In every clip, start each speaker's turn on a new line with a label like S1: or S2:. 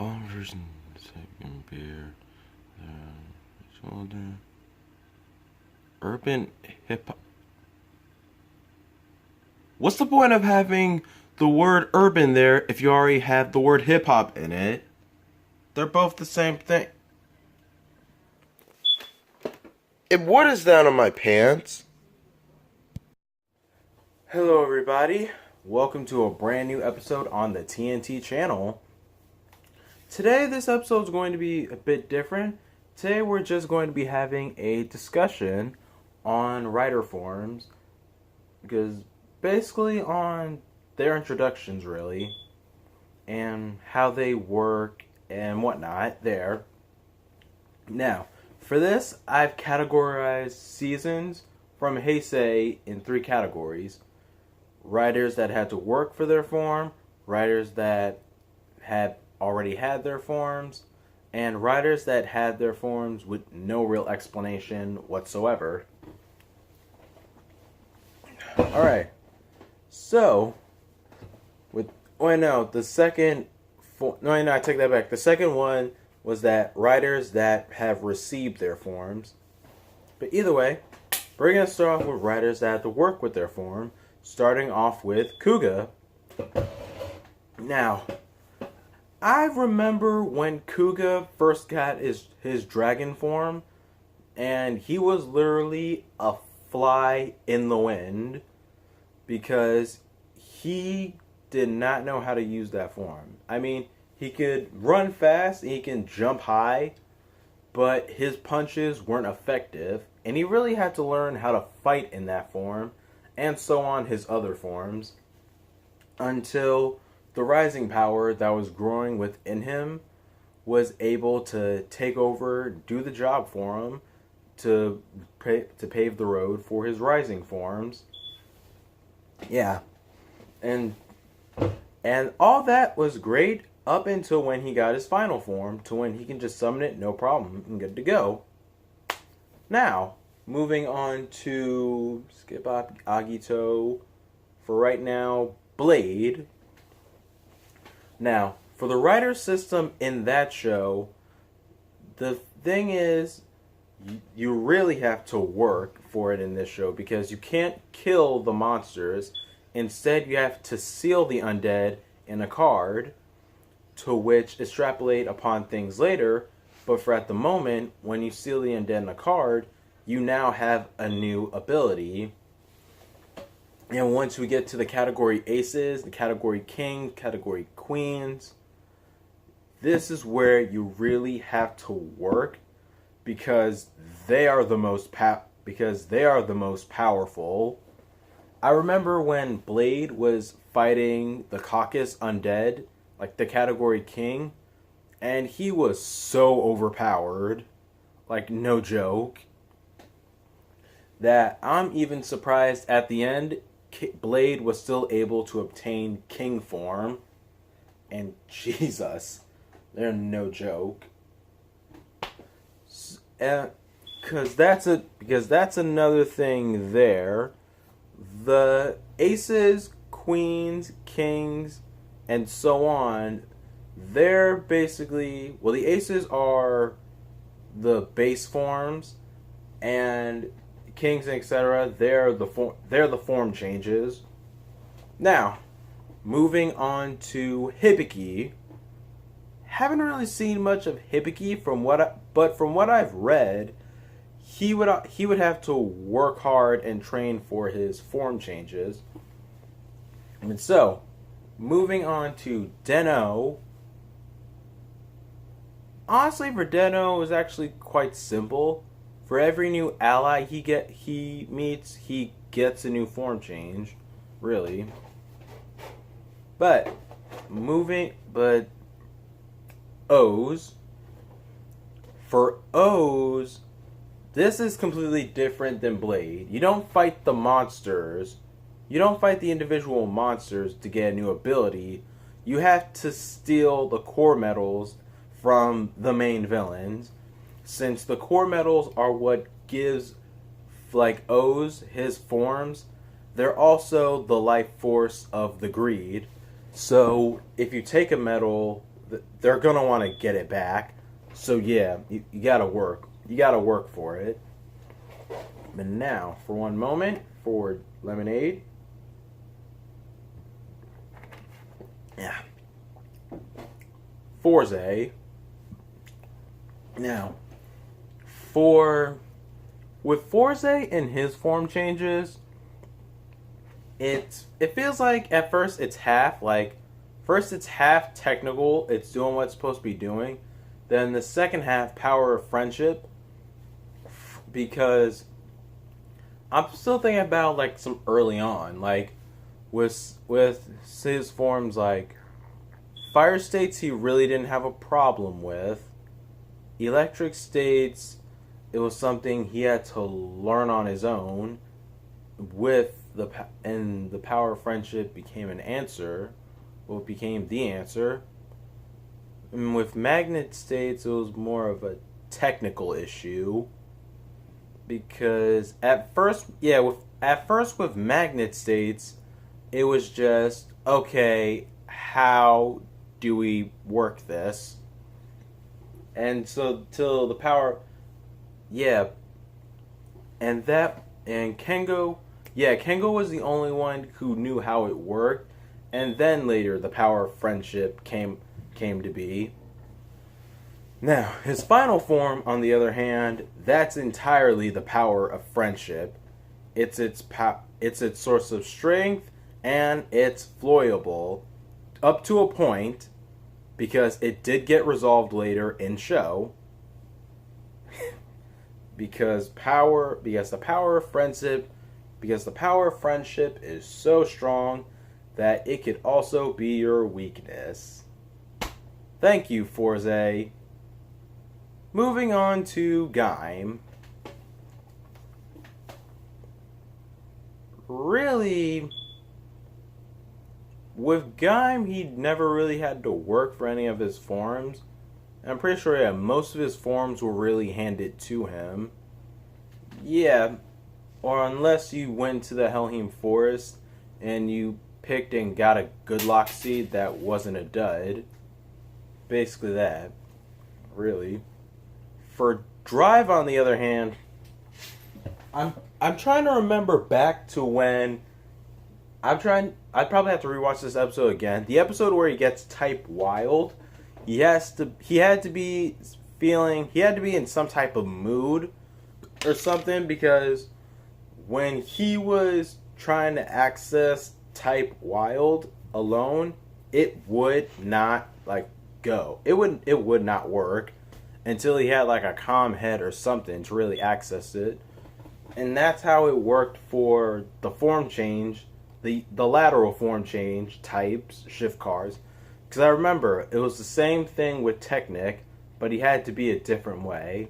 S1: Polymers and second beer. Shoulder. Urban hip hop. What's the point of having the word urban there if you already have the word hip hop in it? They're both the same thing. And what is that on my pants? Hello everybody. Welcome to a brand new episode on the TNT channel. Today this episode is going to be a bit different. Today we're just going to be having a discussion on writer forms, because basically on their introductions really, and how they work and whatnot there. Now, for this I've categorized seasons from Heisei in 3 categories. Writers that had to work for their form, writers that had already had their forms, and writers that had their forms with no real explanation whatsoever. Alright, so, the second one was that writers that have received their forms. But either way, we're going to start off with writers that had to work with their form, starting off with Kuga. Now, I remember when Kuga first got his dragon form, and he was literally a fly in the wind, because he did not know how to use that form. I mean, he could run fast and he can jump high, but his punches weren't effective, and he really had to learn how to fight in that form, and so on his other forms, until the rising power that was growing within him was able to take over, do the job for him, to pave the road for his rising forms. Yeah. And all that was great up until when he got his final form, to when he can just summon it, no problem, and good to go. Now, moving on to skip Agito for right now, Blade. Now, for the writer system in that show, the thing is, you really have to work for it in this show, because you can't kill the monsters. Instead, you have to seal the undead in a card, to which extrapolate upon things later. But for at the moment, when you seal the undead in a card, you now have a new ability. And once we get to the category aces, the category king, category queens, this is where you really have to work, because they are the most powerful. I remember when Blade was fighting the Caucasus undead, like the category king, and he was so overpowered, like no joke, that I'm even surprised at the end Blade was still able to obtain king form. And Jesus, they're no joke. Because that's another thing there. The aces, queens, kings, and so on, they're basically, well, the aces are the base forms, and kings and etc. They're the form changes. Now, moving on to Hibiki. Haven't really seen much of Hibiki but from what I've read, he would have to work hard and train for his form changes. And so, moving on to Den-O. Honestly, for Den-O, it was actually quite simple. For every new ally he meets, he gets a new form change, really. But O's. For O's, this is completely different than Blade. You don't fight the monsters. You don't fight the individual monsters to get a new ability. You have to steal the core medals from the main villains, since the core medals are what gives, like O's, his forms. They're also the life force of the greed. So if you take a medal they're gonna want to get it back. So yeah, you gotta work. You gotta work for it. But now, for one moment, for lemonade. Yeah. Forze. Now, with Forze and his form changes, it feels like at first it's half technical, it's doing what it's supposed to be doing. Then the second half, power of friendship, because I'm still thinking about like some early on, like with his forms, like fire states he really didn't have a problem with. Electric states, it was something he had to learn on his own. The power of friendship became an answer. Well, it became the answer. And with magnet states, it was more of a technical issue. Because at first with magnet states, it was just, okay, how do we work this? And so till the power, and Kengo, Kengo was the only one who knew how it worked, and then later the power of friendship came to be. Now, his final form, on the other hand, that's entirely the power of friendship. It's its source of strength, and it's floyable up to a point, because it did get resolved later in show. because the power of friendship is so strong that it could also be your weakness. Thank you, Forze. Moving on to Gaim. Really, with Gaim, he never really had to work for any of his forms. I'm pretty sure, most of his forms were really handed to him. Yeah, or unless you went to the Helheim Forest and you picked and got a good lock seed that wasn't a dud. Basically that. Really. For Drive, on the other hand, I'm trying to remember back to when I'd probably have to rewatch this episode again. The episode where he gets type wild, he had to be in some type of mood or something, because when he was trying to access type wild alone, it would not go. It would not work until he had like a calm head or something to really access it. And that's how it worked for the form change, the lateral form change types, shift cars. Because I remember it was the same thing with Technic, but he had to be a different way.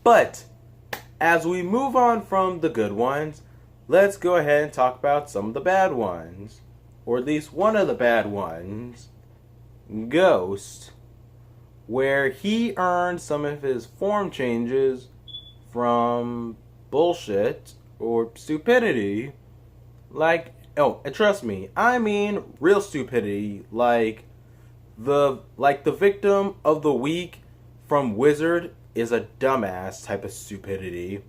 S1: But as we move on from the good ones, let's go ahead and talk about some of the bad ones. Or at least one of the bad ones. Ghost. Where he earned some of his form changes from bullshit or stupidity. And trust me, I mean real stupidity. Like the victim of the week from Wizard is a dumbass type of stupidity.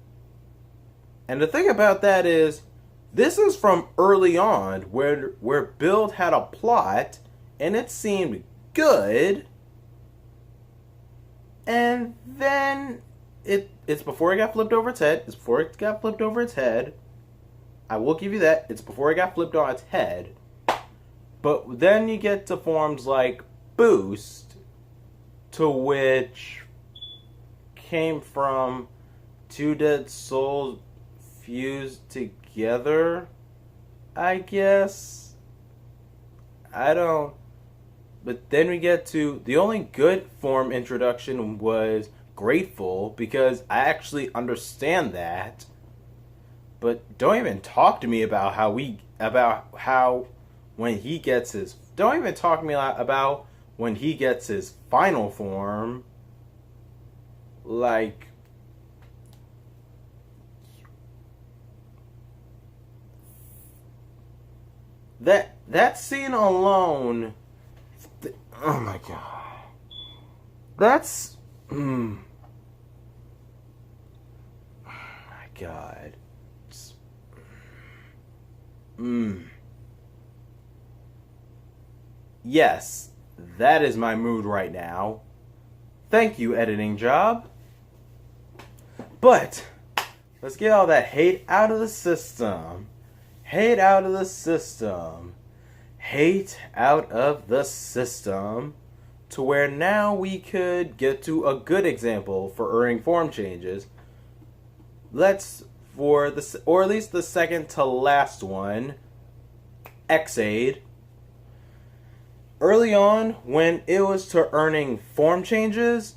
S1: And the thing about that is, this is from early on, where Build had a plot, and it seemed good, and then it's before it got flipped over its head. I will give you that. It's before it got flipped on its head. But then you get to forms like Boost, to which came from two dead souls fused together, I guess. But then we get to the only good form introduction was Grateful, because I actually understand that. But don't even talk to me about how when he gets his don't even talk to me about when he gets his final form. Like, that scene alone, Oh my god. That's... my god. Yes, that is my mood right now. Thank you, editing job. But, let's get all that hate out of the system. Hate out of the system. Hate out of the system. To where now we could get to a good example for earning form changes. Let's, or at least the second to last one, X-Aid. Early on, when it was to earning form changes,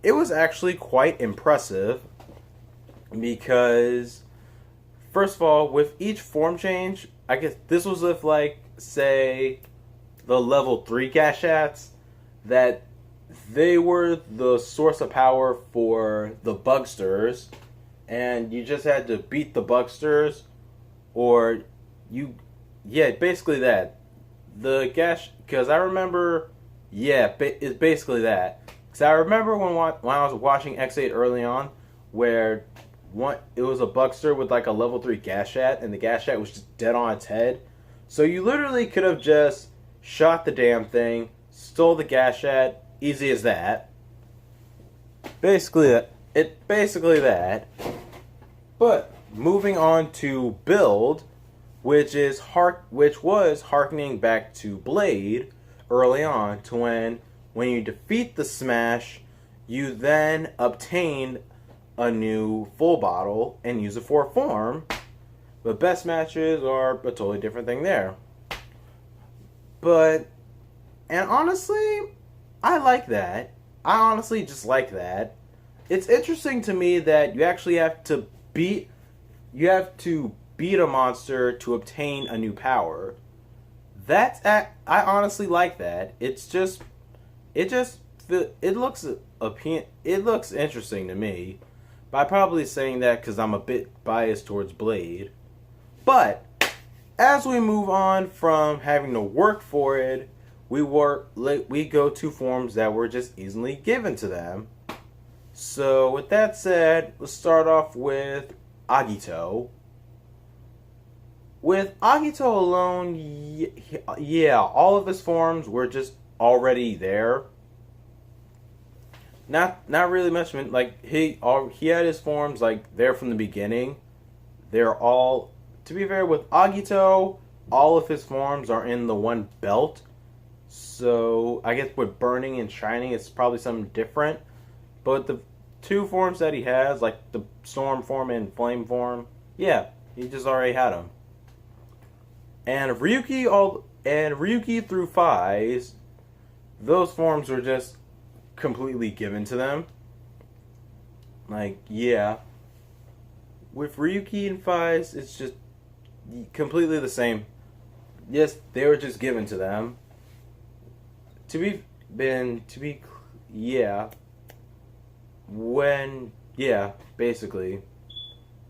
S1: it was actually quite impressive. Because, first of all, with each form change, I guess this was with, like, say, the level 3 Gashats, that they were the source of power for the Bugsters, and you just had to beat the Bugsters, or you, yeah, basically that. The Gash, because I remember, yeah, it's basically that. Because I remember when I was watching X8 early on, where it was a Bugster with like a level 3 Gashat, and the Gashat was just dead on its head. So you literally could have just shot the damn thing, stole the Gashat, easy as that. Basically that. But moving on to build, which was harkening back to Blade early on, to when you defeat the Smash, you then obtain a new full bottle and use it for a form. But best matches are a totally different thing there. And honestly, I like that. I honestly just like that. It's interesting to me that you actually have to beat a monster to obtain a new power. I honestly like that. It looks interesting to me. But I'm probably saying that because I'm a bit biased towards Blade. But as we move on from having to work for it, we go to forms that were just easily given to them. So with that said, let's start off with Agito. With Agito alone, yeah, all of his forms were just already there. Not really much. Like he had his forms like there from the beginning. They're all, to be fair, with Agito, all of his forms are in the one belt. So I guess with Burning and Shining, it's probably something different. But the two forms that he has, like the Storm form and Flame form, yeah, he just already had them. And Ryuki through Faiz, those forms were just completely given to them. Like, yeah. With Ryuki and Faiz, it's just completely the same. Yes, they were just given to them. Basically.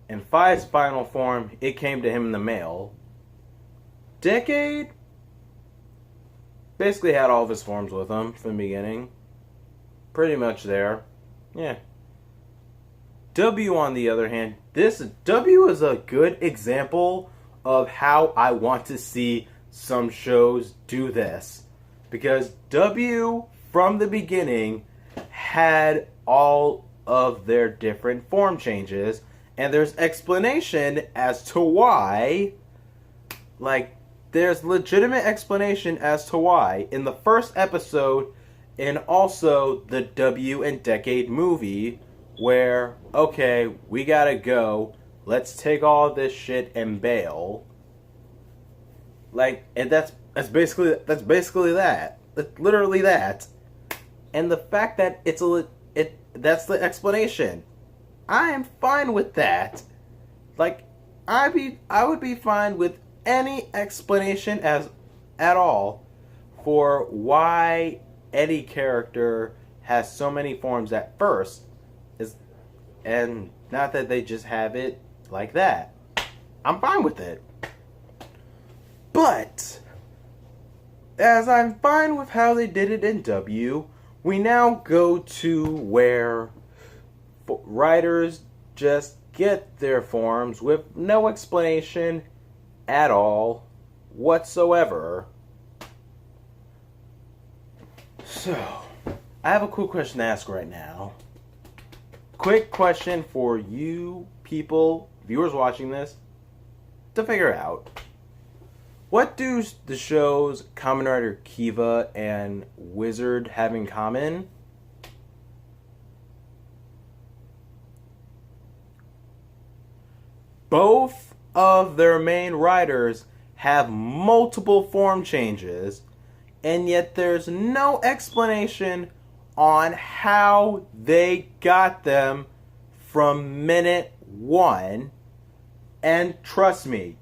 S1: In Five's final form, it came to him in the mail. Decade basically had all of his forms with him from the beginning. Pretty much there. Yeah. W, on the other hand, W is a good example of how I want to see some shows do this. Because W, from the beginning, had all of their different form changes, and there's explanation as to why. Like, there's legitimate explanation as to why in the first episode, and also the W and Decade movie, where, okay, we gotta go, let's take all this shit and bail. Like, and that's basically that. That's literally that. And the fact that that's the explanation. I am fine with that. Like, I would be fine with any explanation at all for why any character has so many forms at first, and not that they just have it like that. I'm fine with it. But as I'm fine with how they did it in W, we now go to where writers just get their forms with no explanation at all whatsoever. So, I have a cool question to ask right now. Quick question for you people, viewers watching this, to figure out. What do the shows KamenRider Kiva and Wizard have in common? Both of their main riders have multiple form changes, and yet there's no explanation on how they got them from minute one. And trust me,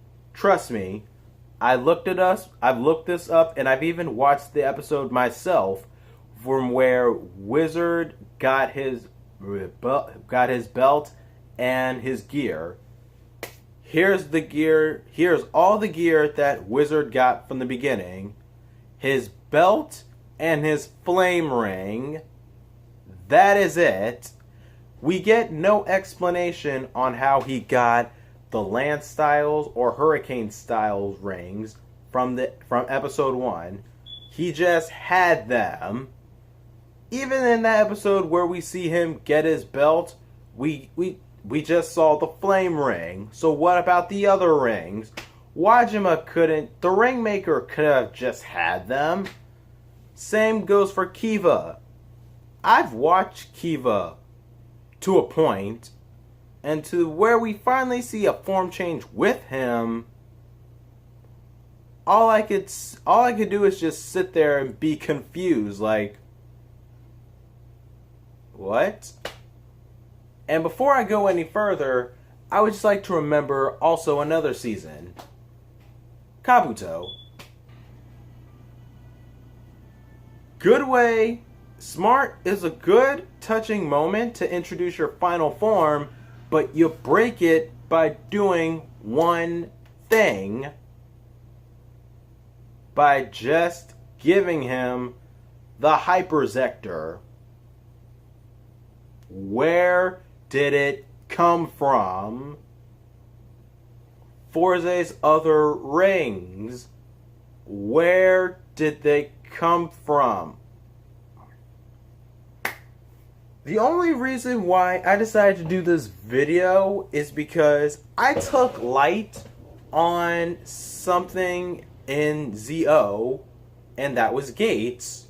S1: I've looked this up, and I've even watched the episode myself from where Wizard got his belt and his gear. Here's all the gear that Wizard got from the beginning. His belt and his flame ring. That is it. We get no explanation on how he got the Lance Styles or Hurricane Styles rings from episode 1. He just had them. Even in that episode where we see him get his belt, we just saw the flame ring. So what about the other rings? Wajima couldn't, the ring maker could have just had them. Same goes for Kiva. I've watched Kiva to a point, and to where we finally see a form change with him, all I could do is just sit there and be confused, like, what? And before I go any further, I would just like to remember also another season. Kabuto. Good way. Smart is a good, touching moment to introduce your final form, but you break it by doing one thing. By just giving him the Hyperzector. Where did it come from? Forze's other rings. Where did they come from? The only reason why I decided to do this video is because I took light on something in ZO, and that was Gates.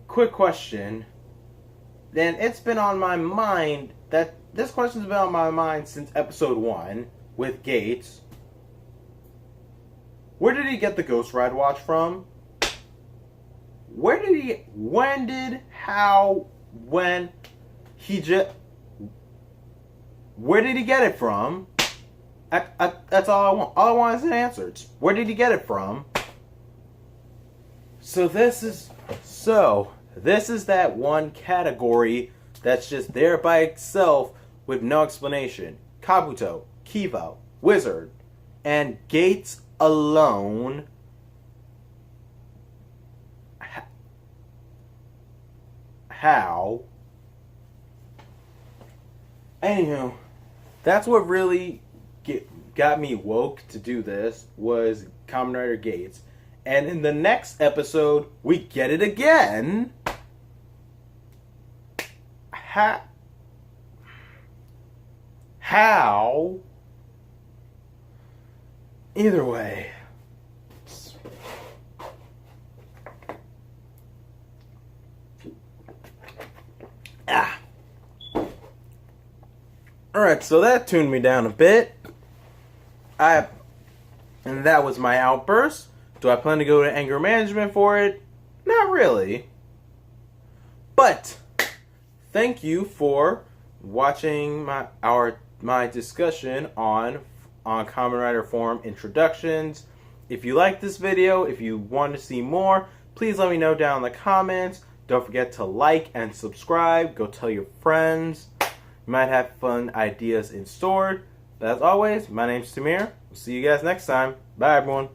S1: Quick question. Then it's been on my mind that this question's been on my mind since episode 1 with Gates. Where did he get the Ghost Ride watch from? Where did he get it from? That's all I want. All I want is an answer. It's, where did he get it from? So this is that one category that's just there by itself with no explanation. Kabuto, Kiva, Wizard, and Gates alone. How? Anywho, that's what really got me woke to do this, was KamenRider Gates. And in the next episode, we get it again. How? Either way. Alright, so that tuned me down a bit. And that was my outburst. Do I plan to go to anger management for it? Not really. But thank you for watching my discussion on KamenRider forum introductions. If you like this video, if you want to see more, please let me know down in the comments. Don't forget to like and subscribe. Go tell your friends. You might have fun ideas in store. But as always, my name's Samir. We'll see you guys next time. Bye, everyone.